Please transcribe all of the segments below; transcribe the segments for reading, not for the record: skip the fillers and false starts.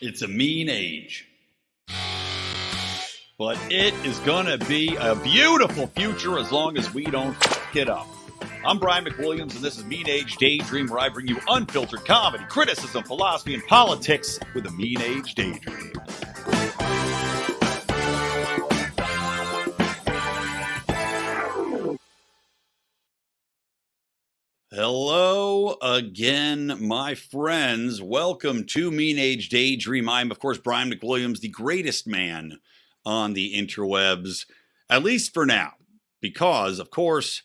It's a mean age. But it is going to be a beautiful future as long as we don't fuck it up. I'm Brian McWilliams, and this is Mean Age Daydream, where I bring you unfiltered comedy, criticism, philosophy, and politics with a Mean Age Daydream. Hello again, my friends. Welcome to Mean Age Daydream. I'm, of course, Brian McWilliams, the greatest man on the interwebs, at least for now, because, of course,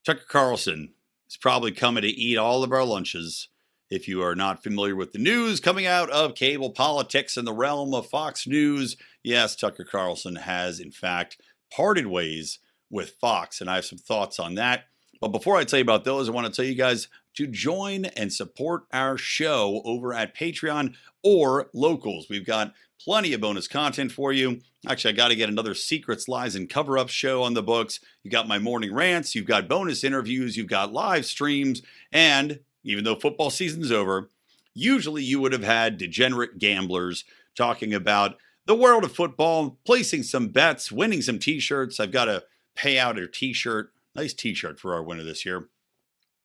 Tucker Carlson is probably coming to eat all of our lunches. If you are not familiar with the news coming out of cable politics in the realm of Fox News, yes, Tucker Carlson has, in fact, parted ways with Fox, and I have some thoughts on that. But before I tell you about those, I want to tell you guys to join and support our show over at Patreon or Locals. We've got plenty of bonus content for you. Actually, I got to get another Secrets, Lies, and Cover-Up show on the books. You got my morning rants, you've got bonus interviews, you've got live streams, and even though football season's over, usually you would have had degenerate gamblers talking about the world of football, placing some bets, winning some t-shirts. I've got to pay out a t-shirt. Nice t-shirt for our winner this year.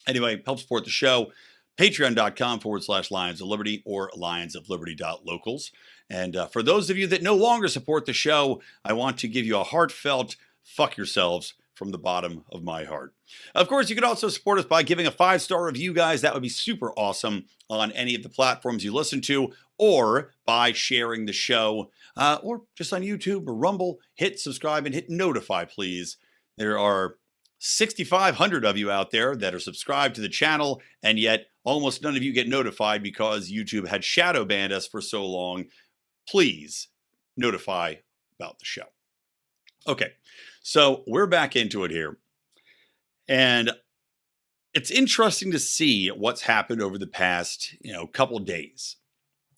Anyway, help support the show. Patreon.com/Lions of Liberty or lionsofliberty.locals. And for those of you that no longer support the show, I want to give you a heartfelt fuck yourselves from the bottom of my heart. Of course, you can also support us by giving a 5-star review, guys. That would be super awesome on any of the platforms you listen to, or by sharing the show, or just on YouTube or Rumble. Hit subscribe and hit notify, please. There are 6,500 of you out there that are subscribed to the channel, and yet almost none of you get notified because YouTube had shadow banned us for so long. Please notify about the show. Okay, so we're back into it here. And it's interesting to see what's happened over the past, couple days.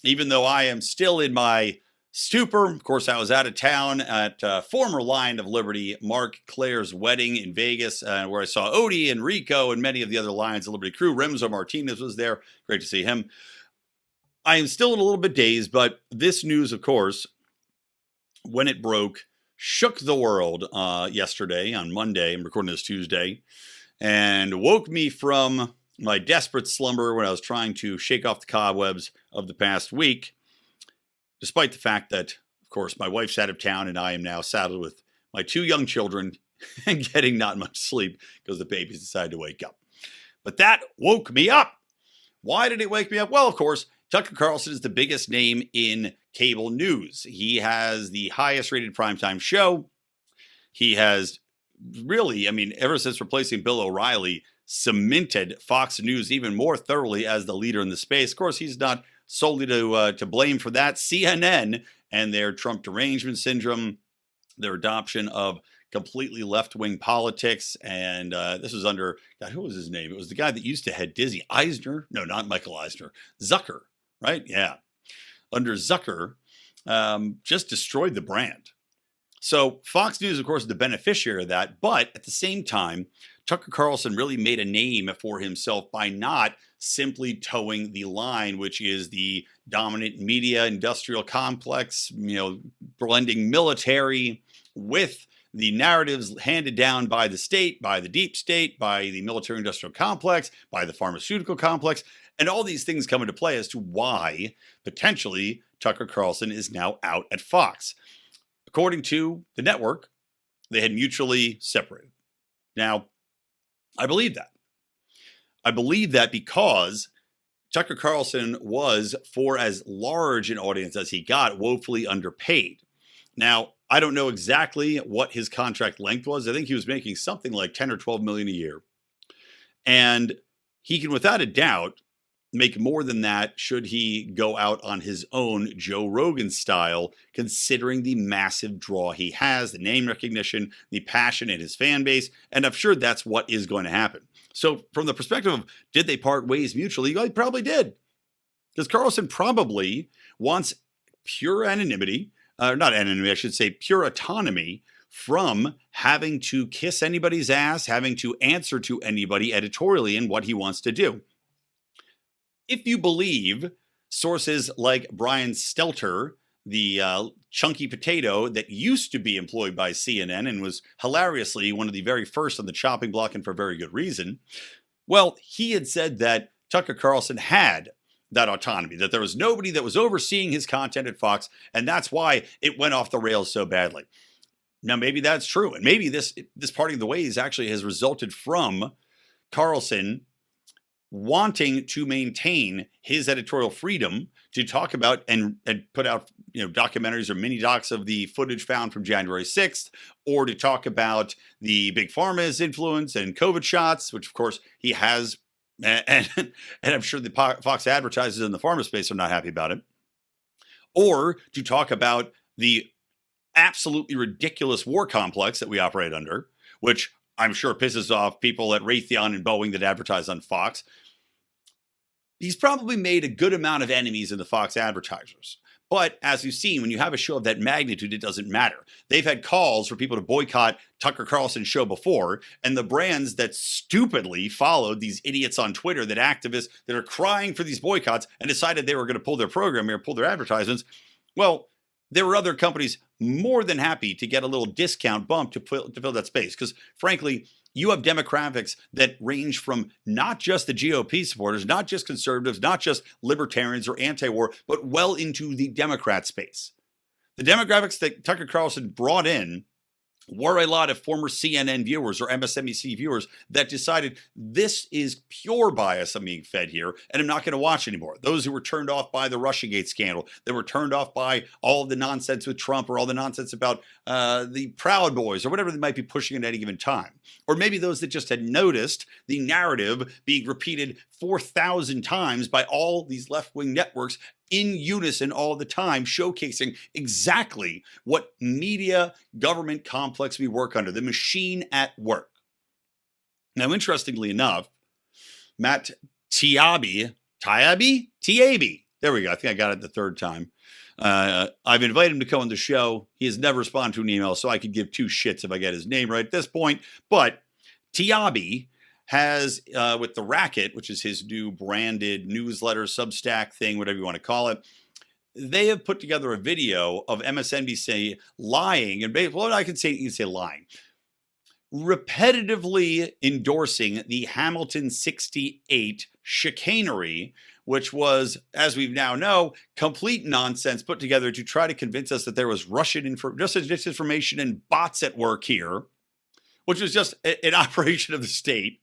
Even though I am still in my stupor. Of course, I was out of town at former Lion of Liberty, Mark Claire's wedding in Vegas, where I saw Odie and Rico and many of the other Lions of Liberty crew. Remzo Martinez was there. Great to see him. I am still a little bit dazed, but this news, of course, when it broke, shook the world yesterday on Monday. I'm recording this Tuesday, and woke me from my desperate slumber when I was trying to shake off the cobwebs of the past week. Despite the fact that, of course, my wife's out of town and I am now saddled with my 2 young children and getting not much sleep because the babies decided to wake up. But that woke me up. Why did it wake me up? Well, of course, Tucker Carlson is the biggest name in cable news. He has the highest rated primetime show. He has really, ever since replacing Bill O'Reilly, cemented Fox News even more thoroughly as the leader in the space. Of course, he's not solely to blame for that. CNN and their Trump derangement syndrome, their adoption of completely left-wing politics, and this was under, God, who was his name? It was the guy that used to head Disney. Eisner? No, not Michael Eisner. Zucker, right? Yeah. Under Zucker, just destroyed the brand. So Fox News, of course, is the beneficiary of that, but at the same time, Tucker Carlson really made a name for himself by not simply towing the line, which is the dominant media industrial complex, blending military with the narratives handed down by the state, by the deep state, by the military industrial complex, by the pharmaceutical complex, and all these things come into play as to why potentially Tucker Carlson is now out at Fox. According to the network, they had mutually separated. Now, I believe that. I believe that because Tucker Carlson was, for as large an audience as he got, woefully underpaid. Now, I don't know exactly what his contract length was. I think he was making something like 10 or 12 million a year. And he can, without a doubt, make more than that should he go out on his own Joe Rogan style, considering the massive draw he has, the name recognition, the passion in his fan base, and I'm sure that's what is going to happen. So from the perspective of did they part ways mutually, well, he probably did. Because Carlson probably wants pure anonymity, not anonymity, I should say pure autonomy from having to kiss anybody's ass, having to answer to anybody editorially in what he wants to do. If you believe Sources like Brian Stelter, the chunky potato that used to be employed by CNN and was hilariously one of the very first on the chopping block, and for very good reason. Well, he had said that Tucker Carlson had that autonomy, that there was nobody that was overseeing his content at Fox, and that's why it went off the rails so badly. Now, maybe that's true, and maybe this parting of the ways actually has resulted from Carlson wanting to maintain his editorial freedom to talk about and put out documentaries or mini docs of the footage found from January 6th, or to talk about the big pharma's influence and COVID shots, which of course he has, and I'm sure the Fox advertisers in the pharma space are not happy about it, or to talk about the absolutely ridiculous war complex that we operate under, which I'm sure pisses off people at Raytheon and Boeing that advertise on Fox. He's probably made a good amount of enemies in the Fox advertisers. But as you've seen, when you have a show of that magnitude, it doesn't matter. They've had calls for people to boycott Tucker Carlson's show before, and the brands that stupidly followed these idiots on Twitter, that activists that are crying for these boycotts and decided they were going to pull their programming or pull their advertisements, well, there were other companies more than happy to get a little discount bump to fill that space. Because frankly, you have demographics that range from not just the GOP supporters, not just conservatives, not just libertarians or anti-war, but well into the Democrat space. The demographics that Tucker Carlson brought in were a lot of former CNN viewers or MSNBC viewers that decided this is pure bias I'm being fed here, and I'm not going to watch anymore. Those who were turned off by the Russiagate scandal, that were turned off by all of the nonsense with Trump, or all the nonsense about the Proud Boys, or whatever they might be pushing at any given time. Or maybe those that just had noticed the narrative being repeated 4,000 times by all these left-wing networks in unison all the time, showcasing exactly what media government complex we work under, the machine at work. Now, interestingly enough, Matt Taibbi, there we go. I think I got it the third time. I've invited him to come on the show. He has never responded to an email, so I could give two shits if I get his name right at this point. But Taibbi has, with The Racket, which is his new branded newsletter, Substack thing, whatever you want to call it, they have put together a video of MSNBC lying, and well, you can say lying, repetitively endorsing the Hamilton 68 chicanery, which was, as we now know, complete nonsense put together to try to convince us that there was Russian disinformation and bots at work here, which was just an operation of the state.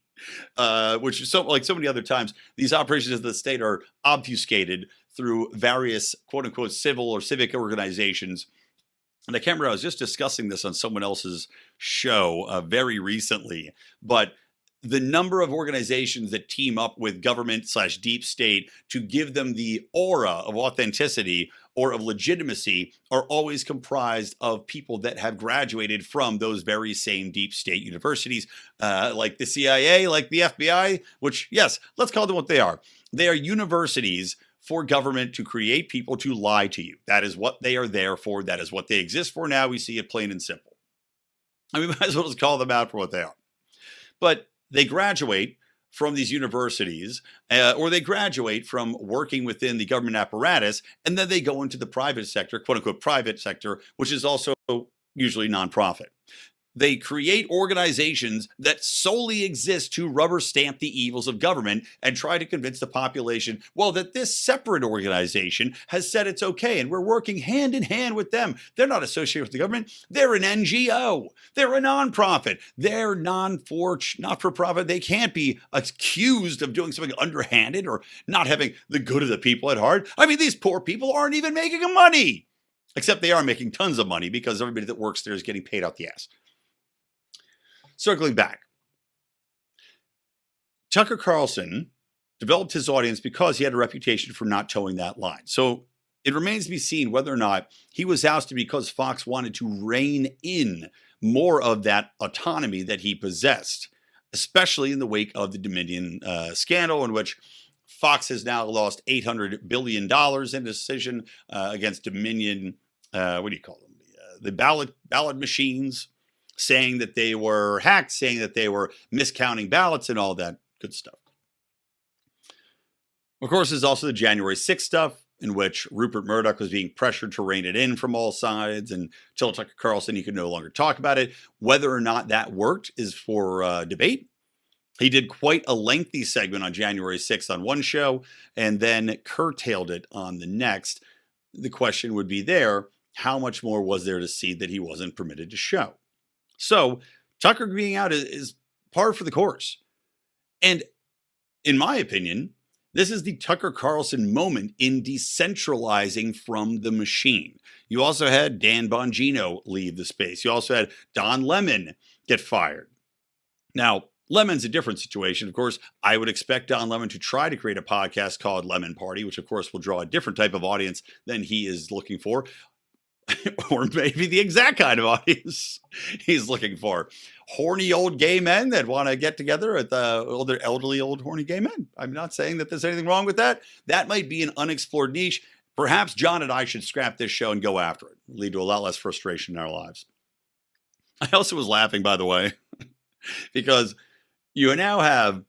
Which is so many other times, these operations of the state are obfuscated through various quote unquote civil or civic organizations. And I can't remember, I was just discussing this on someone else's show very recently, but the number of organizations that team up with government/deep state to give them the aura of authenticity or of legitimacy are always comprised of people that have graduated from those very same deep state universities, like the CIA, like the FBI, which, yes, let's call them what they are. They are universities for government to create people to lie to you. That is what they are there for. That is what they exist for now. We see it plain and simple. I mean, we might as well just call them out for what they are. But they graduate from these universities, or they graduate from working within the government apparatus, and then they go into the private sector, quote unquote private sector, which is also usually nonprofit. They create organizations that solely exist to rubber stamp the evils of government and try to convince the population, well, that this separate organization has said it's okay and we're working hand in hand with them. They're not associated with the government. They're an NGO. They're a nonprofit. They're not-for-profit. They can't be accused of doing something underhanded or not having the good of the people at heart. I mean, these poor people aren't even making money, except they are making tons of money because everybody that works there is getting paid out the ass. Circling back, Tucker Carlson developed his audience because he had a reputation for not towing that line. So it remains to be seen whether or not he was ousted because Fox wanted to rein in more of that autonomy that he possessed, especially in the wake of the Dominion scandal, in which Fox has now lost $800 billion in a decision against Dominion, what do you call them? The ballot machines, saying that they were hacked, saying that they were miscounting ballots and all that good stuff. Of course, there's also the January 6th stuff, in which Rupert Murdoch was being pressured to rein it in from all sides and tell Tucker Carlson he could no longer talk about it. Whether or not that worked is for debate. He did quite a lengthy segment on January 6th on one show and then curtailed it on the next. The question would be there, how much more was there to see that he wasn't permitted to show? So Tucker being out is par for the course. And in my opinion, this is the Tucker Carlson moment in decentralizing from the machine. You also had Dan Bongino leave the space. You also had Don Lemon get fired. Now, Lemon's a different situation. Of course, I would expect Don Lemon to try to create a podcast called Lemon Party, which of course will draw a different type of audience than he is looking for. Or maybe the exact kind of audience he's looking for. Horny old gay men that want to get together at the older, elderly, old, horny gay men. I'm not saying that there's anything wrong with that. That might be an unexplored niche. Perhaps John and I should scrap this show and go after it. It'll lead to a lot less frustration in our lives. I also was laughing, by the way, because you now have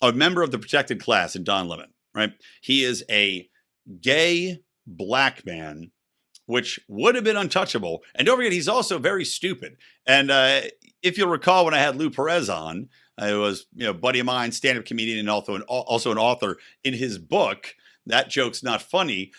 a member of the protected class in Don Lemon, right? He is a gay black man, which would have been untouchable. And don't forget, he's also very stupid. And if you'll recall, when I had Lou Perez on, I was, a buddy of mine, stand-up comedian, and also an author. In his book, That Joke's Not Funny,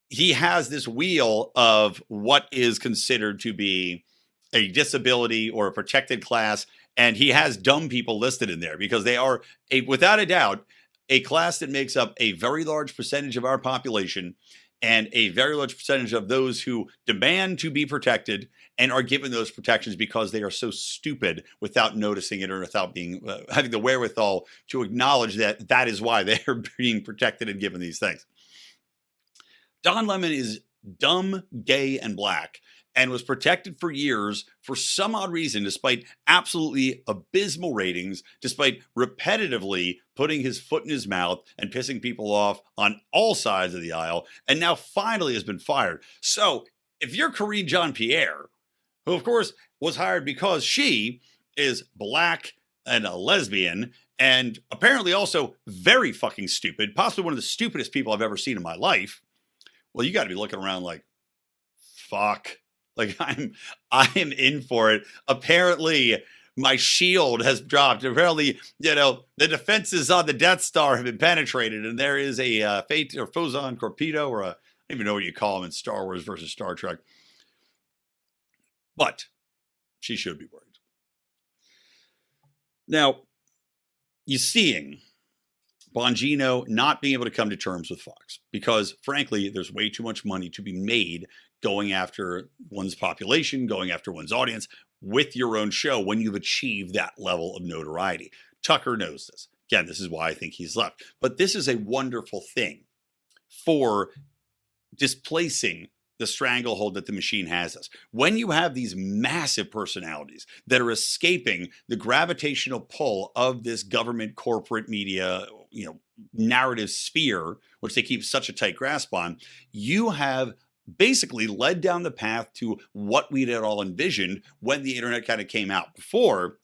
he has this wheel of what is considered to be a disability or a protected class. And he has dumb people listed in there because they are, without a doubt, a class that makes up a very large percentage of our population and a very large percentage of those who demand to be protected and are given those protections because they are so stupid without noticing it or without being having the wherewithal to acknowledge that that is why they are being protected and given these things. Don Lemon is dumb, gay, and black, and was protected for years for some odd reason, despite absolutely abysmal ratings, despite repetitively putting his foot in his mouth and pissing people off on all sides of the aisle, and now finally has been fired. So if you're Karine Jean-Pierre, who of course was hired because she is black and a lesbian, and apparently also very fucking stupid, possibly one of the stupidest people I've ever seen in my life, well, you got to be looking around like, fuck. Like I am in for it. Apparently, my shield has dropped. Apparently, the defenses on the Death Star have been penetrated, and there is a fate or Foson torpedo, or I don't even know what you call them in Star Wars versus Star Trek. But she should be worried. Now, you're seeing Bongino not being able to come to terms with Fox because, frankly, there's way too much money to be made going after one's population, going after one's audience with your own show when you've achieved that level of notoriety. Tucker knows this. Again, this is why I think he's left. But this is a wonderful thing for displacing the stranglehold that the machine has us. When you have these massive personalities that are escaping the gravitational pull of this government, corporate media, narrative sphere, which they keep such a tight grasp on, you have basically led down the path to what we had all envisioned when the internet kind of came out. Before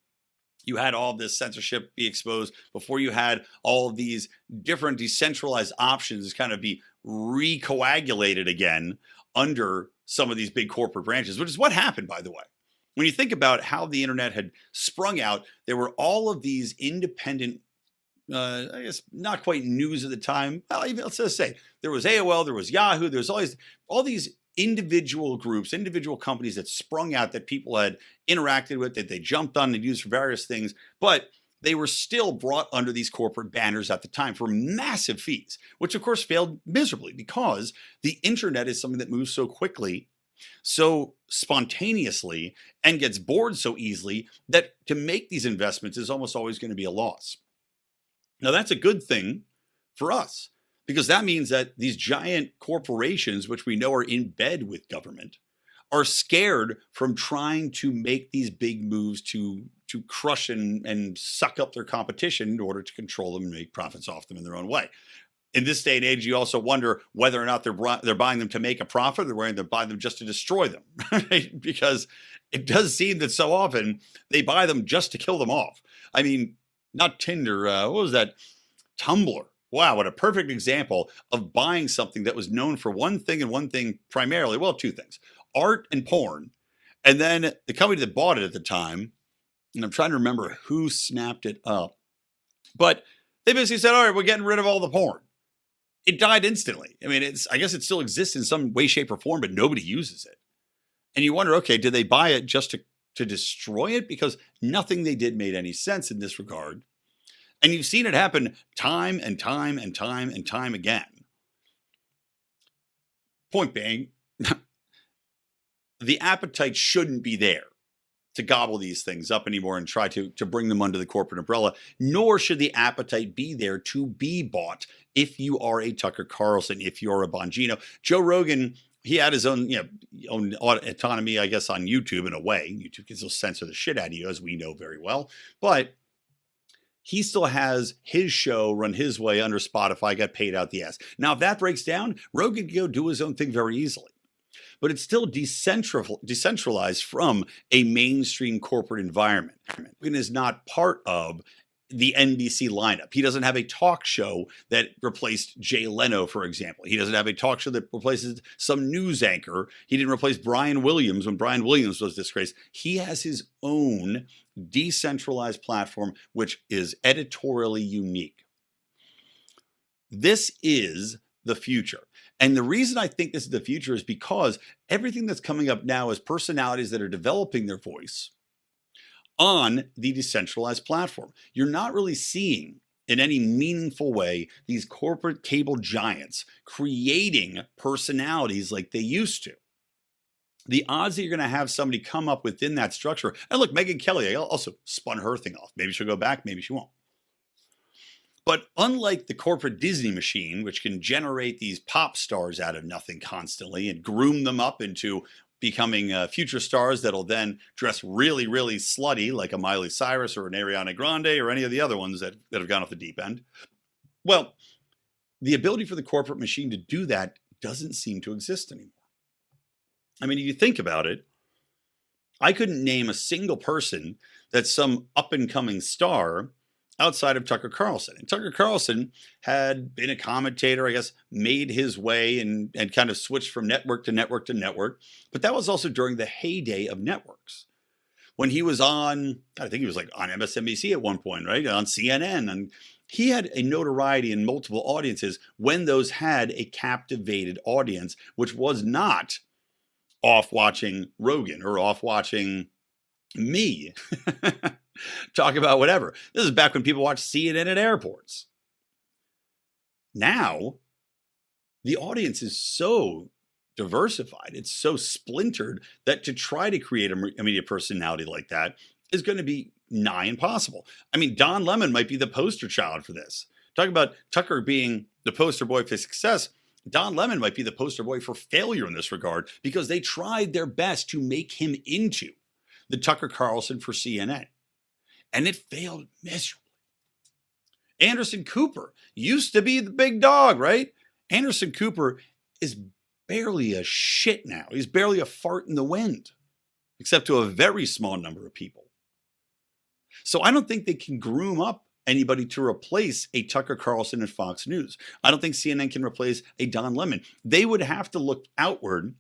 you had all this censorship be exposed, before you had all of these different decentralized options kind of be recoagulated again under some of these big corporate branches, which is what happened, by the way. When you think about how the internet had sprung out, there were all of these independent, I guess not quite news at the time. Well, even let's just say there was AOL, there was Yahoo, there's always all these individual groups, individual companies that sprung out that people had interacted with, that they jumped on and used for various things, but they were still brought under these corporate banners at the time for massive fees, which of course failed miserably because the internet is something that moves so quickly, so spontaneously, and gets bored so easily that to make these investments is almost always going to be a loss. Now, that's a good thing for us because that means that these giant corporations, which we know are in bed with government, are scared from trying to make these big moves to crush and suck up their competition in order to control them and make profits off them in their own way. In this day and age, you also wonder whether or not they're buying them to make a profit, or they're buying them just to destroy them, right? Because it does seem that so often they buy them just to kill them off. I mean, not Tinder. What was that? Tumblr. Wow, what a perfect example of buying something that was known for one thing and one thing primarily. Well, two things: art and porn. And then the company that bought it at the time, and I'm trying to remember who snapped it up, but they basically said, all right, we're getting rid of all the porn. It died instantly. I mean, I guess it still exists in some way, shape, or form, but nobody uses it. And you wonder, okay, did they buy it just to destroy it? Because nothing they did made any sense in this regard. And you've seen it happen time and time and time and time again. Point being, the appetite shouldn't be there to gobble these things up anymore and try to bring them under the corporate umbrella, nor should the appetite be there to be bought if you are a Tucker Carlson, if you're a Bongino. Joe Rogan, he had his own, own autonomy, I guess, on YouTube in a way. YouTube can still censor the shit out of you, as we know very well. But he still has his show run his way under Spotify, got paid out the ass. Now, if that breaks down, Rogan can go do his own thing very easily. But it's still decentralized from a mainstream corporate environment. Rogan is not part of the NBC lineup. He doesn't have a talk show that replaced Jay Leno, for example. He doesn't have a talk show that replaces some news anchor. He didn't replace Brian Williams when Brian Williams was disgraced. He has his own decentralized platform, which is editorially unique. This is the future. And the reason I think this is the future is because everything that's coming up now is personalities that are developing their voice on the decentralized platform. You're not really seeing in any meaningful way these corporate cable giants creating personalities like they used to. The odds that you're going to have somebody come up within that structure, and look, Megyn Kelly also spun her thing off. Maybe she'll go back, maybe she won't. But unlike the corporate Disney machine, which can generate these pop stars out of nothing constantly and groom them up into becoming future stars that'll then dress really, really slutty like a Miley Cyrus or an Ariana Grande or any of the other ones that have gone off the deep end. Well, the ability for the corporate machine to do that doesn't seem to exist anymore. I mean, if you think about it, I couldn't name a single person that's some up-and-coming star outside of Tucker Carlson. And Tucker Carlson had been a commentator, I guess, made his way and kind of switched from network to network to network. But that was also during the heyday of networks. When he was on, I think he was like on MSNBC at one point, right? On CNN. And he had a notoriety in multiple audiences when those had a captivated audience, which was not off watching Rogan or off watching me talk about whatever. This is back when people watched CNN at airports. Now, the audience is so diversified, it's so splintered that to try to create a media personality like that is going to be nigh impossible. I mean, Don Lemon might be the poster child for this. Talk about Tucker being the poster boy for success. Don Lemon might be the poster boy for failure in this regard because they tried their best to make him into the Tucker Carlson for CNN. And it failed miserably. Anderson Cooper used to be the big dog, right? Anderson Cooper is barely a shit now. He's barely a fart in the wind, except to a very small number of people. So I don't think they can groom up anybody to replace a Tucker Carlson and Fox News. I don't think CNN can replace a Don Lemon. They would have to look outward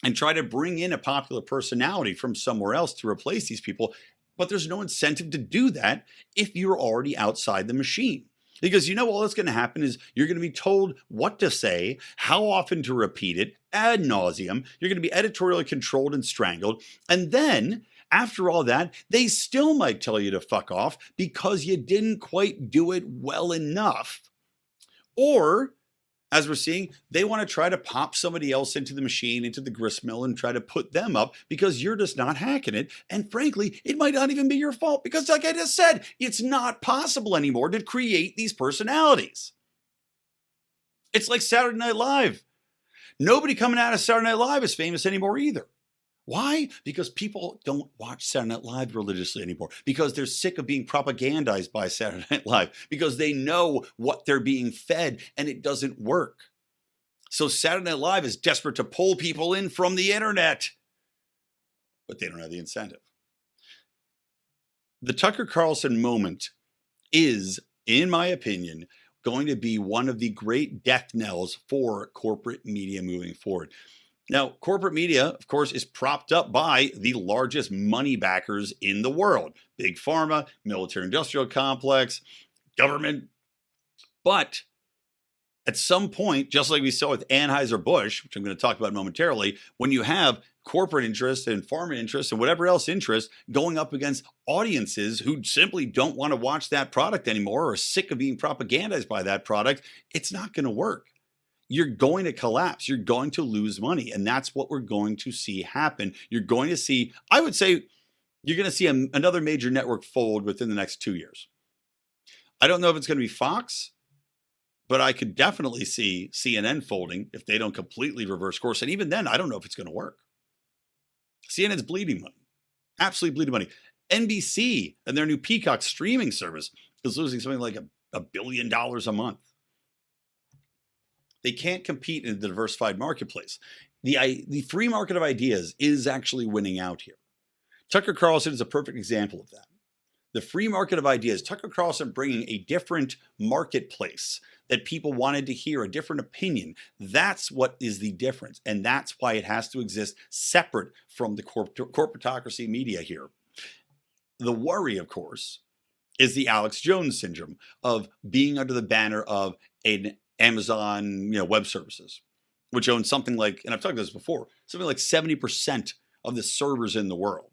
and try to bring in a popular personality from somewhere else to replace these people. But there's no incentive to do that if you're already outside the machine. Because all that's going to happen is you're going to be told what to say, how often to repeat it, ad nauseum. You're going to be editorially controlled and strangled. And then, after all that, they still might tell you to fuck off because you didn't quite do it well enough. Or, as we're seeing, they want to try to pop somebody else into the machine, into the gristmill, and try to put them up because you're just not hacking it. And frankly, it might not even be your fault because, like I just said, it's not possible anymore to create these personalities. It's like Saturday Night Live. Nobody coming out of Saturday Night Live is famous anymore either. Why? Because people don't watch Saturday Night Live religiously anymore. Because they're sick of being propagandized by Saturday Night Live. Because they know what they're being fed and it doesn't work. So Saturday Night Live is desperate to pull people in from the internet. But they don't have the incentive. The Tucker Carlson moment is, in my opinion, going to be one of the great death knells for corporate media moving forward. Now, corporate media, of course, is propped up by the largest money backers in the world: big pharma, military industrial complex, government. But at some point, just like we saw with Anheuser-Busch, which I'm going to talk about momentarily, when you have corporate interests and pharma interests and whatever else interest going up against audiences who simply don't want to watch that product anymore or are sick of being propagandized by that product, it's not going to work. You're going to collapse. You're going to lose money. And that's what we're going to see happen. You're going to see, I would say, you're going to see another major network fold within the next 2 years. I don't know if it's going to be Fox, but I could definitely see CNN folding if they don't completely reverse course. And even then, I don't know if it's going to work. CNN's bleeding money, absolutely bleeding money. NBC and their new Peacock streaming service is losing something like $1 billion a month. They can't compete in the diversified marketplace. The free market of ideas is actually winning out here. Tucker Carlson is a perfect example of that. The free market of ideas, Tucker Carlson bringing a different marketplace that people wanted to hear, a different opinion. That's what is the difference. And that's why it has to exist separate from the corporatocracy media here. The worry, of course, is the Alex Jones syndrome of being under the banner of an Amazon, Web Services, which owns something like, and I've talked about this before, something like 70% of the servers in the world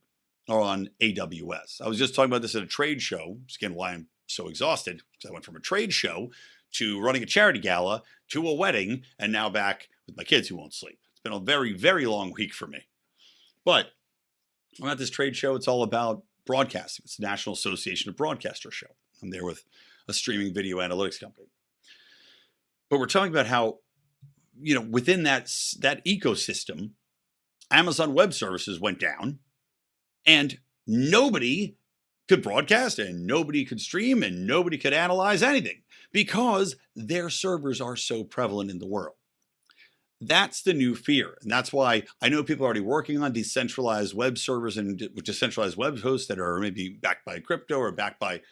are on AWS. I was just talking about this at a trade show, which is again why I'm so exhausted, because I went from a trade show to running a charity gala to a wedding, and now back with my kids who won't sleep. It's been a very, very long week for me. But I'm at this trade show. It's all about broadcasting. It's the National Association of Broadcasters show. I'm there with a streaming video analytics company. But we're talking about how, within that ecosystem, Amazon Web Services went down, and nobody could broadcast and nobody could stream and nobody could analyze anything because their servers are so prevalent in the world. That's the new fear. And that's why I know people are already working on decentralized web servers and decentralized web hosts that are maybe backed by crypto or backed by,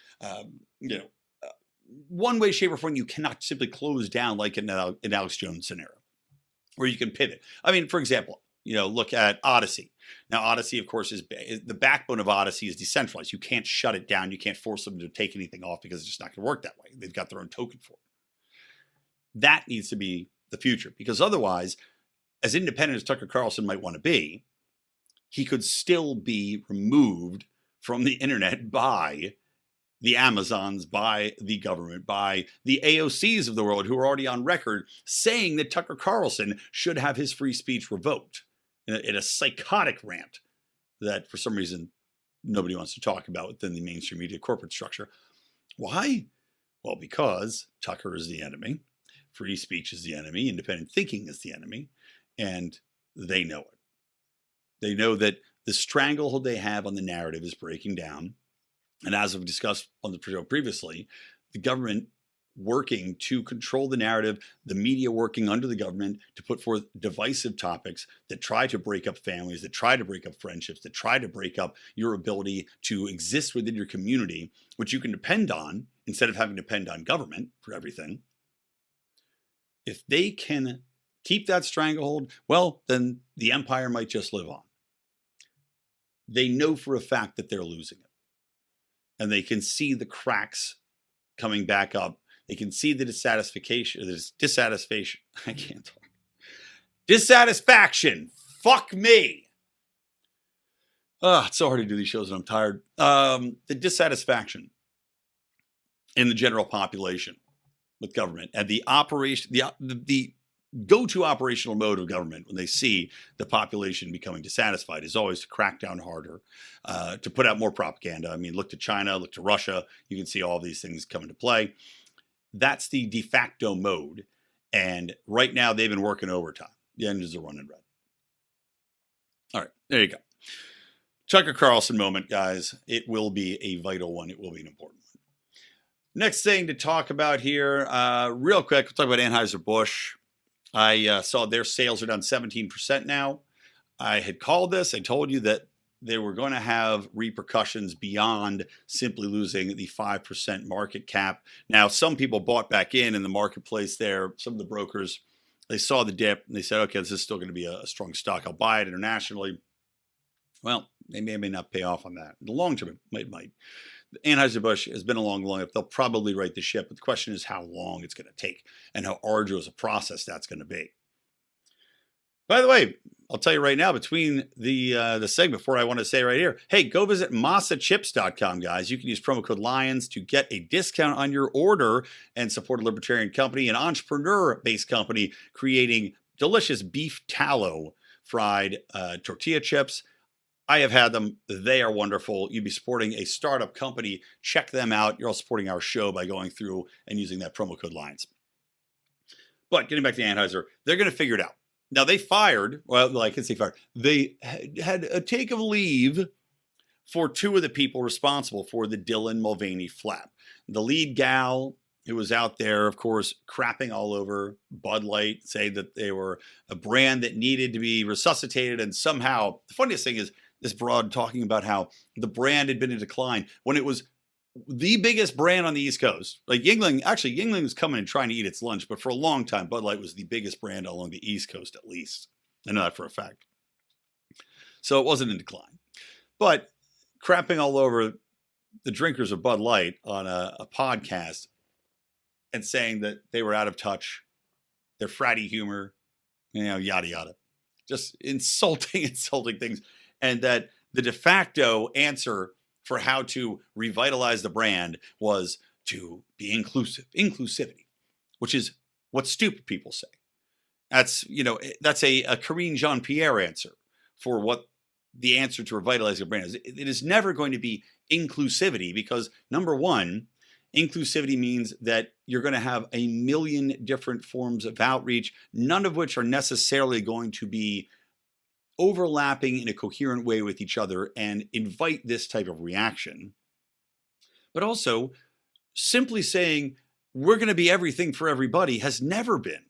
one way, shape, or form. You cannot simply close down like in Alex Jones scenario where you can pivot. I mean, for example, look at Odyssey. Now, Odyssey, of course, is the backbone of Odyssey is decentralized. You can't shut it down. You can't force them to take anything off because it's just not going to work that way. They've got their own token for it. That needs to be the future, because otherwise, as independent as Tucker Carlson might want to be, he could still be removed from the internet by the Amazons, by the government, by the AOCs of the world who are already on record saying that Tucker Carlson should have his free speech revoked in a psychotic rant that for some reason nobody wants to talk about within the mainstream media corporate structure. Why? Well, because Tucker is the enemy, free speech is the enemy, independent thinking is the enemy, and they know it. They know that the stranglehold they have on the narrative is breaking down. And as I've discussed on the show previously, the government working to control the narrative, the media working under the government to put forth divisive topics that try to break up families, that try to break up friendships, that try to break up your ability to exist within your community, which you can depend on instead of having to depend on government for everything. If they can keep that stranglehold, well, then the empire might just live on. They know for a fact that they're losing it. And they can see the cracks coming back up. They can see the dissatisfaction. I can't talk. Dissatisfaction. Fuck me. It's so hard to do these shows and I'm tired. The dissatisfaction in the general population with government and the operation, the go-to operational mode of government when they see the population becoming dissatisfied is always to crack down harder, to put out more propaganda. I mean, look to China, look to Russia. You can see all these things come into play. That's the de facto mode. And right now they've been working overtime. The engines are running red. All right, there you go. Tucker Carlson moment, guys. It will be a vital one. It will be an important one. Next thing to talk about here, real quick, we'll talk about Anheuser-Busch. I saw their sales are down 17% now. I had called this. I told you that they were going to have repercussions beyond simply losing the 5% market cap. Now, some people bought back in the marketplace there. Some of the brokers, they saw the dip and they said, okay, this is still going to be a strong stock. I'll buy it internationally. Well, they may or may not pay off on that. In the long term, it might. Anheuser-Busch has been along long enough. They'll probably right the ship. But the question is how long it's going to take and how arduous a process that's going to be. By the way, I'll tell you right now, between the segment, before I want to say right here, hey, go visit massachips.com, guys. You can use promo code LIONS to get a discount on your order and support a libertarian company, an entrepreneur-based company creating delicious beef tallow fried tortilla chips. I have had them. They are wonderful. You'd be supporting a startup company. Check them out. You're all supporting our show by going through and using that promo code LIONS. But getting back to Anheuser, they're going to figure it out. Now, they fired, well, I can say fired. They had a take of leave for two of the people responsible for the Dylan Mulvaney flap. The lead gal who was out there, of course, crapping all over Bud Light, saying that they were a brand that needed to be resuscitated. And somehow, the funniest thing is this broad talking about how the brand had been in decline when it was the biggest brand on the East Coast. Like Yuengling was coming and trying to eat its lunch, but for a long time, Bud Light was the biggest brand along the East Coast, at least. I know that for a fact. So it wasn't in decline. But crapping all over the drinkers of Bud Light on a podcast and saying that they were out of touch, their fratty humor, yada, yada. Just insulting things. And that the de facto answer for how to revitalize the brand was to be inclusivity, which is what stupid people say. That's a Karine Jean-Pierre answer for what the answer to revitalizing a brand is. It is never going to be inclusivity because, number one, inclusivity means that you're going to have a million different forms of outreach, none of which are necessarily going to be overlapping in a coherent way with each other and invite this type of reaction. But also, simply saying we're going to be everything for everybody has never been,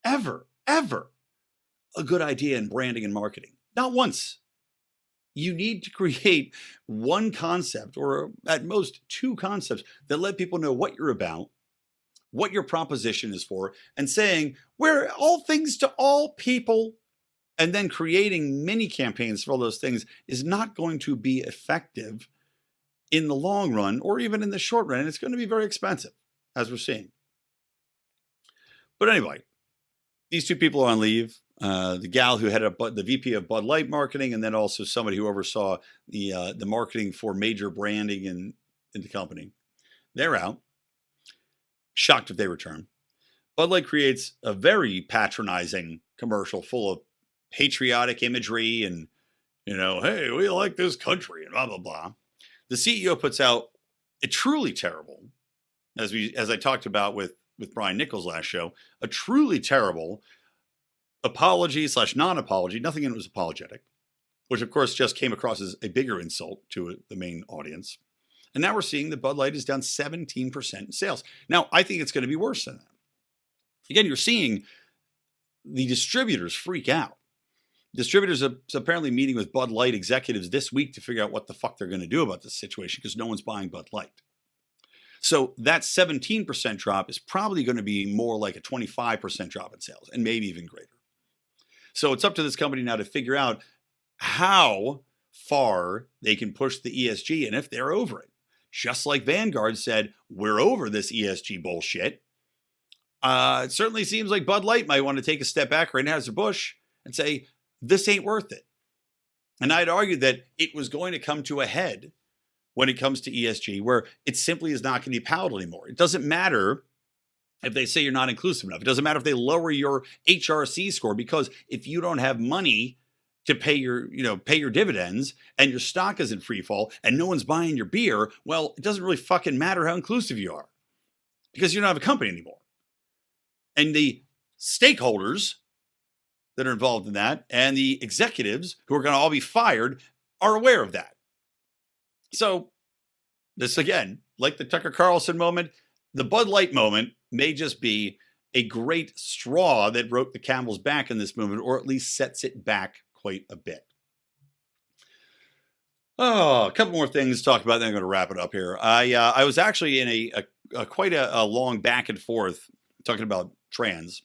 ever, a good idea in branding and marketing. Not once. You need to create one concept, or at most two concepts, that let people know what you're about, what your proposition is for, and saying we're all things to all people. And then creating mini campaigns for all those things is not going to be effective in the long run or even in the short run. And it's going to be very expensive, as we're seeing. But anyway, these two people are on leave. The gal who headed up the VP of Bud Light marketing, and then also somebody who oversaw the marketing for major branding in the company. They're out. Shocked if they return. Bud Light creates a very patronizing commercial full of patriotic imagery and, hey, we like this country and blah, blah, blah. The CEO puts out a truly terrible, as I talked about with Brian Nichols' last show, a truly terrible apology / non-apology. Nothing in it was apologetic, which of course just came across as a bigger insult to the main audience. And now we're seeing that Bud Light is down 17% in sales. Now, I think it's going to be worse than that. Again, you're seeing the distributors freak out. Distributors are apparently meeting with Bud Light executives this week to figure out what the fuck they're going to do about this situation because no one's buying Bud Light. So that 17% drop is probably going to be more like a 25% drop in sales and maybe even greater. So it's up to this company now to figure out how far they can push the ESG and if they're over it. Just like Vanguard said, we're over this ESG bullshit. It certainly seems like Bud Light might want to take a step back right now as a Bush and say, this ain't worth it. And I'd argue that it was going to come to a head when it comes to ESG, where it simply is not going to be palatable anymore. It doesn't matter if they say you're not inclusive enough. It doesn't matter if they lower your HRC score, because if you don't have money to pay your dividends and your stock is in free fall and no one's buying your beer, well, it doesn't really fucking matter how inclusive you are because you don't have a company anymore. And the stakeholders that are involved in that and the executives who are going to all be fired are aware of that. So this, again, like the Tucker Carlson moment, the Bud Light moment may just be a great straw that broke the camel's back in this movement, or at least sets it back quite a bit. Oh, a couple more things to talk about, then I'm going to wrap it up here. I was actually in a quite a long back and forth talking about trans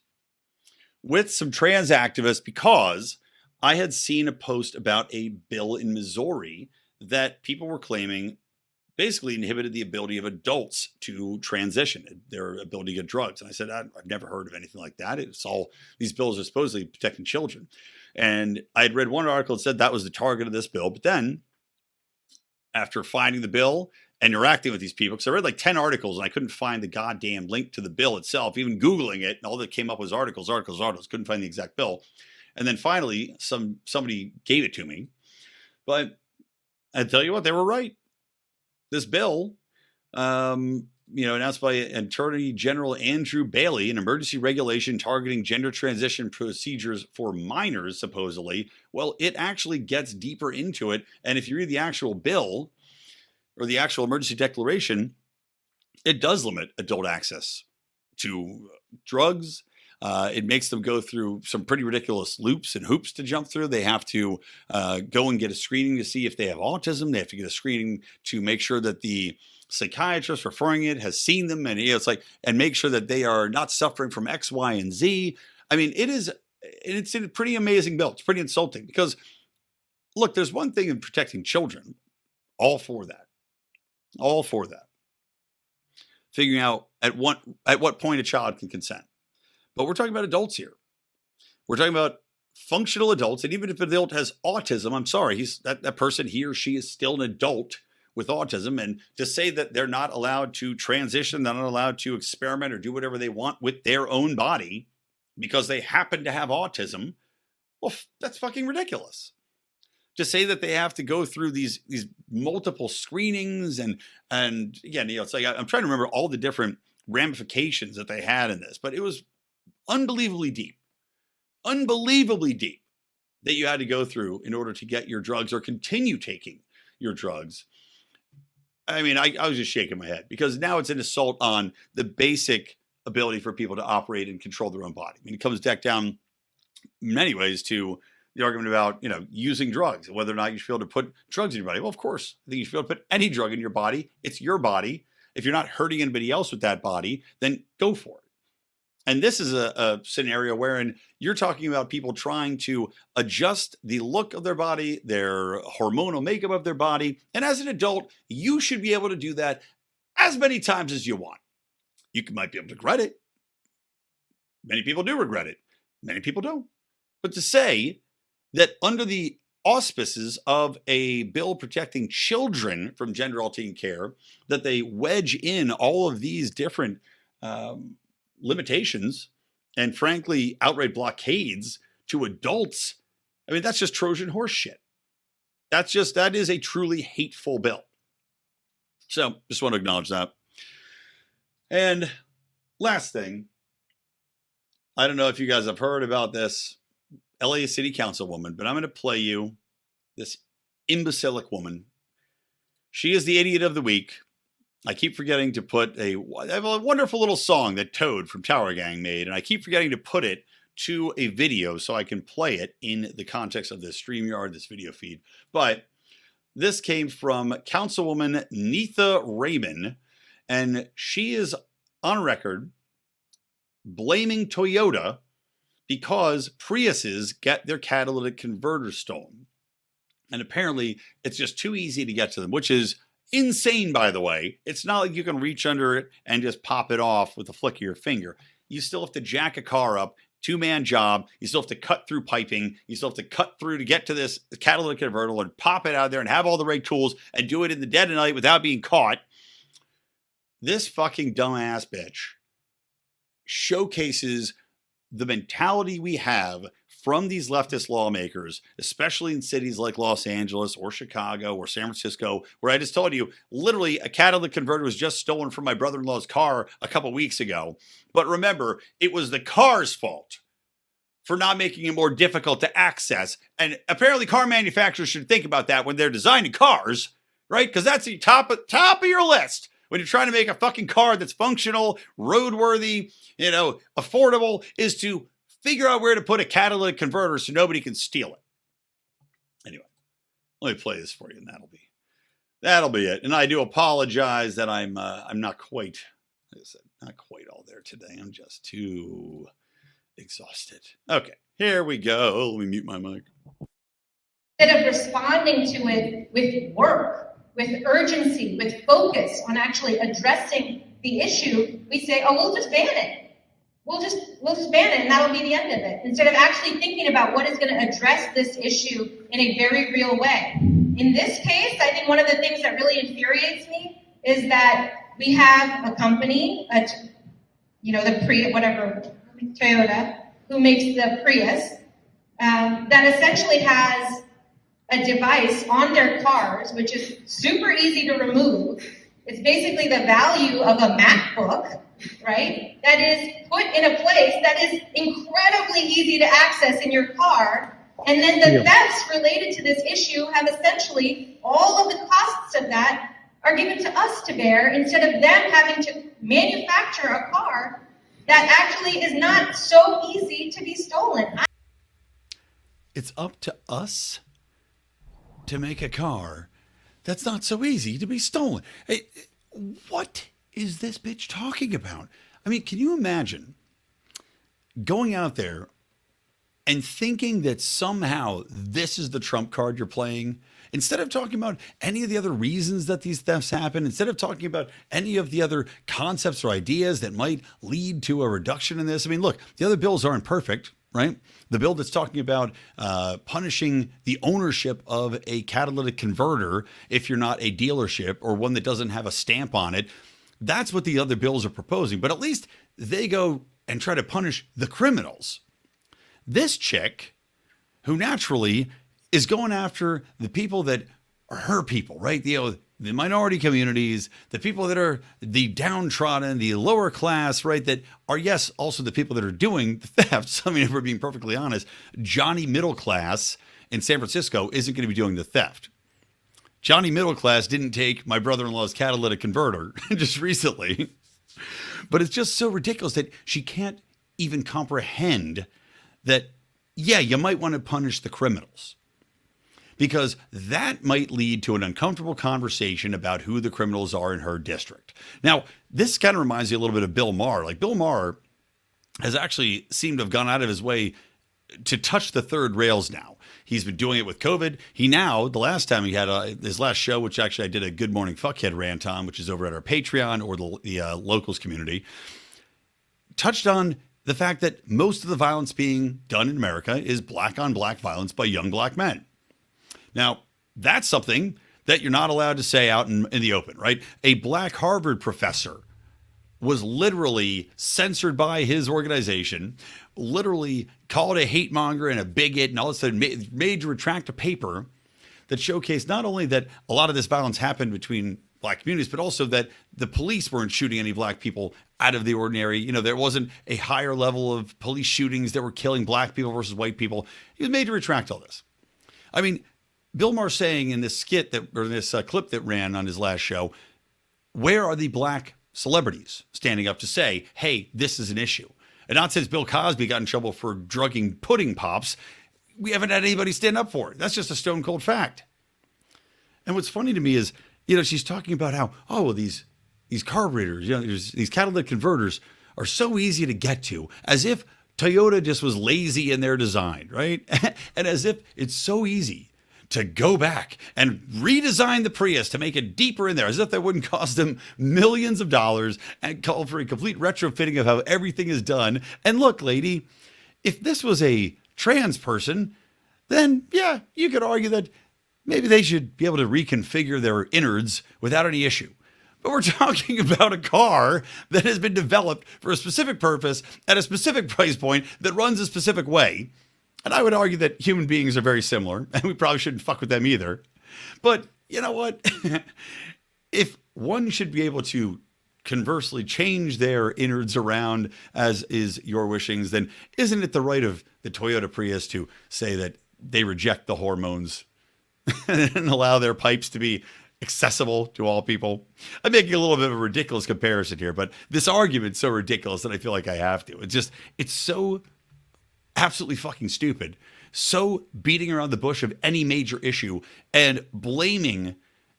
with some trans activists because I had seen a post about a bill in Missouri that people were claiming basically inhibited the ability of adults to transition, their ability to get drugs. And I said, I've never heard of anything like that. It's all, these bills are supposedly protecting children. And I had read one article that said that was the target of this bill. But then after finding the bill and interacting with these people, because I read like 10 articles and I couldn't find the goddamn link to the bill itself, even Googling it, and all that came up was articles, couldn't find the exact bill. And then finally, somebody gave it to me. But I tell you what, they were right. This bill, announced by Attorney General Andrew Bailey, an emergency regulation targeting gender transition procedures for minors, supposedly. Well, it actually gets deeper into it. And if you read the actual bill or the actual emergency declaration, it does limit adult access to drugs. It makes them go through some pretty ridiculous loops and hoops to jump through. They have to go and get a screening to see if they have autism. They have to get a screening to make sure that the psychiatrist referring it has seen them, and it's like, and make sure that they are not suffering from X, Y, and Z. I mean, it's a pretty amazing bill. It's pretty insulting because, look, there's one thing in protecting children. All for that. All for that. Figuring out at what point a child can consent. But we're talking about adults here. We're talking about functional adults. And even if an adult has autism, I'm sorry, that person, he or she is still an adult with autism. And to say that they're not allowed to transition, they're not allowed to experiment or do whatever they want with their own body because they happen to have autism, well, that's fucking ridiculous. To say that they have to go through these multiple screenings and again, it's like, I'm trying to remember all the different ramifications that they had in this, but it was unbelievably deep that you had to go through in order to get your drugs or continue taking your drugs. I mean, I was just shaking my head because now it's an assault on the basic ability for people to operate and control their own body. I mean, it comes back down in many ways to the argument about, using drugs and whether or not you should be able to put drugs in your body. Well, of course, I think you should be able to put any drug in your body. It's your body. If you're not hurting anybody else with that body, then go for it. And this is a scenario wherein you're talking about people trying to adjust the look of their body, their hormonal makeup of their body. And as an adult, you should be able to do that as many times as you want. You might be able to regret it. Many people do regret it. Many people don't. But to say that under the auspices of a bill protecting children from gender-altering care, that they wedge in all of these different limitations and frankly outright blockades to adults, I mean, that's just Trojan horse shit. That is a truly hateful bill. So just want to acknowledge that. And last thing, I don't know if you guys have heard about this LA City Councilwoman, but I'm going to play you this imbecilic woman. She is the idiot of the week. I keep forgetting to put I have a wonderful little song that Toad from Tower Gang made, and I keep forgetting to put it to a video so I can play it in the context of this StreamYard, this video feed. But this came from Councilwoman Neetha Raymond, and she is on record blaming Toyota because Priuses get their catalytic converters stolen. And apparently it's just too easy to get to them, which is insane, by the way. It's not like you can reach under it and just pop it off with a flick of your finger. You still have to jack a car up, two-man job. You still have to cut through piping. You still have to cut through to get to this catalytic converter and pop it out there and have all the right tools and do it in the dead of night without being caught. This fucking dumbass bitch showcases the mentality we have from these leftist lawmakers, especially in cities like Los Angeles or Chicago or San Francisco, where I just told you, literally a catalytic converter was just stolen from my brother-in-law's car a couple weeks ago. But remember, it was the car's fault for not making it more difficult to access. And apparently car manufacturers should think about that when they're designing cars, right? Because that's the top of your list. When you're trying to make a fucking car that's functional, roadworthy, affordable, is to figure out where to put a catalytic converter so nobody can steal it. Anyway, Let me play this for you, and that'll be it. And I do apologize that I'm not quite, like I said, not quite all there today. I'm just too exhausted. Okay, here we go. Let me mute my mic. Instead of responding to it with work, with urgency, with focus on actually addressing the issue, we say, oh, we'll just ban it. We'll just ban it, and that'll be the end of it. Instead of actually thinking about what is going to address this issue in a very real way. In this case, I think one of the things that really infuriates me is that we have a company, Toyota, who makes the Prius, that essentially has a device on their cars, which is super easy to remove. It's basically the value of a MacBook, right? That is put in a place that is incredibly easy to access in your car. And then the thefts related to this issue have essentially all of the costs of that are given to us to bear instead of them having to manufacture a car that actually is not so easy to be stolen. It's up to us to make a car that's not so easy to be stolen. Hey, what is this bitch talking about? I mean, can you imagine going out there and thinking that somehow this is the trump card you're playing? Instead of talking about any of the other reasons that these thefts happen, instead of talking about any of the other concepts or ideas that might lead to a reduction in this. I mean, look, the other bills aren't perfect, right? The bill that's talking about punishing the ownership of a catalytic converter if you're not a dealership or one that doesn't have a stamp on it. That's what the other bills are proposing. But at least they go and try to punish the criminals. This chick, who naturally is going after the people that are her people, right? The minority communities, the people that are the downtrodden, the lower class, right? That are, yes, also the people that are doing the thefts. I mean, if we're being perfectly honest, Johnny Middle Class in San Francisco isn't going to be doing the theft. Johnny Middle Class didn't take my brother-in-law's catalytic converter just recently. But it's just so ridiculous that she can't even comprehend that, yeah, you might want to punish the criminals, because that might lead to an uncomfortable conversation about who the criminals are in her district. Now, this kind of reminds me a little bit of Bill Maher. Like, Bill Maher has actually seemed to have gone out of his way to touch the third rails now. He's been doing it with COVID. He now, the last time he had his last show, which actually I did a Good Morning Fuckhead rant on, which is over at our Patreon or the locals community, touched on the fact that most of the violence being done in America is black on black violence by young black men. Now, that's something that you're not allowed to say out in the open, right? A black Harvard professor was literally censored by his organization, literally called a hate monger and a bigot, and all of a sudden made to retract a paper that showcased not only that a lot of this violence happened between black communities, but also that the police weren't shooting any black people out of the ordinary. You know, there wasn't a higher level of police shootings that were killing black people versus white people. He was made to retract all this. I mean, Bill Maher saying in this skit this clip that ran on his last show, where are the black celebrities standing up to say, hey, this is an issue? And not since Bill Cosby got in trouble for drugging pudding pops, we haven't had anybody stand up for it. That's just a stone cold fact. And what's funny to me is, she's talking about how, these carburetors, these catalytic converters are so easy to get to, as if Toyota just was lazy in their design, right? And as if it's so easy to go back and redesign the Prius to make it deeper in there, as if that wouldn't cost them millions of dollars and call for a complete retrofitting of how everything is done. And look, lady, if this was a trans person, then yeah, you could argue that maybe they should be able to reconfigure their innards without any issue. But we're talking about a car that has been developed for a specific purpose at a specific price point that runs a specific way. And I would argue that human beings are very similar, and we probably shouldn't fuck with them either. But you know what? If one should be able to conversely change their innards around as is your wishings, then isn't it the right of the Toyota Prius to say that they reject the hormones and allow their pipes to be accessible to all people? I'm making a little bit of a ridiculous comparison here, but this argument's so ridiculous that I feel like I have to. It's so absolutely fucking stupid, so beating around the bush of any major issue and blaming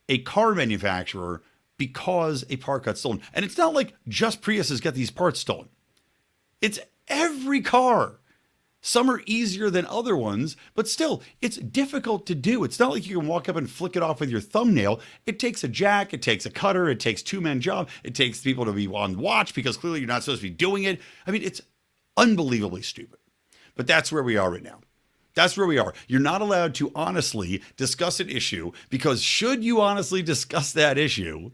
a car manufacturer because a part got stolen. And it's not like just Priuses get these parts stolen. It's every car. Some are easier than other ones, but still, it's difficult to do. It's not like you can walk up and flick it off with your thumbnail. It takes a jack, it takes a cutter, it takes two-man job, it takes people to be on watch because clearly you're not supposed to be doing it. I mean, it's unbelievably stupid. But that's where we are right now. That's where we are. You're not allowed to honestly discuss an issue because should you honestly discuss that issue,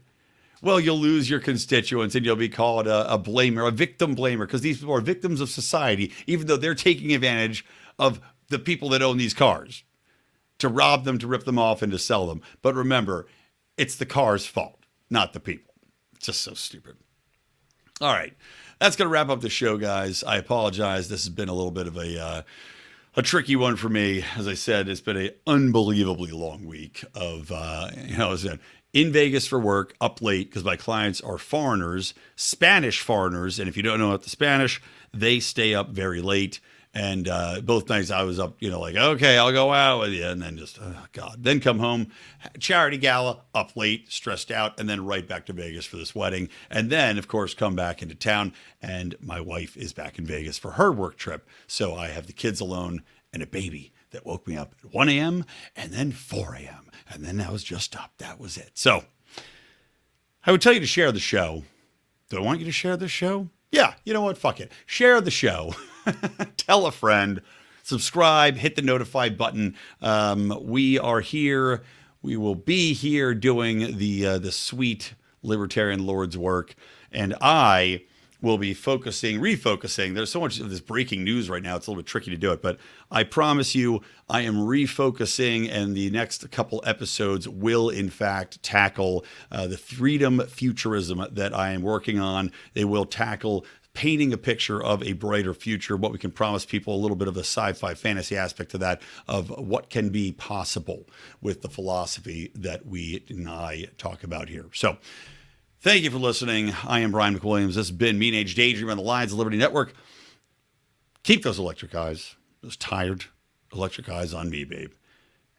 well, you'll lose your constituents and you'll be called a blamer, a victim blamer, because these people are victims of society, even though they're taking advantage of the people that own these cars to rob them, to rip them off, and to sell them. But remember, it's the car's fault, not the people. It's just so stupid. All right. That's going to wrap up the show, guys. I apologize. This has been a little bit of a tricky one for me. As I said, it's been an unbelievably long week of, as I said, in Vegas for work, up late, because my clients are foreigners, Spanish foreigners. And if you don't know about the Spanish, they stay up very late. And both nights I was up, like, okay, I'll go out with you. And then just, oh, God. Then come home, charity gala, up late, stressed out, and then right back to Vegas for this wedding. And then, of course, come back into town. And my wife is back in Vegas for her work trip. So I have the kids alone and a baby that woke me up at 1 a.m. and then 4 a.m. And then I was just up. That was it. So I would tell you to share the show. Do I want you to share the show? Yeah, you know what? Fuck it. Share the show. Tell a friend. Subscribe. Hit the notify button. We are here. We will be here doing the sweet libertarian Lord's work. And I will be refocusing. There's so much of this breaking news right now. It's a little bit tricky to do it, but I promise you I am refocusing, and the next couple episodes will in fact tackle the freedom futurism that I am working on. They will tackle painting a picture of a brighter future, what we can promise people, a little bit of a sci-fi fantasy aspect to that, of what can be possible with the philosophy that we and I talk about here. So thank you for listening. I am Brian McWilliams. This has been Mean Age Daydream on the Lions of Liberty Network. Keep those electric eyes, those tired electric eyes on me, babe,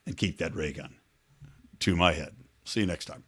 and keep that ray gun to my head. See you next time.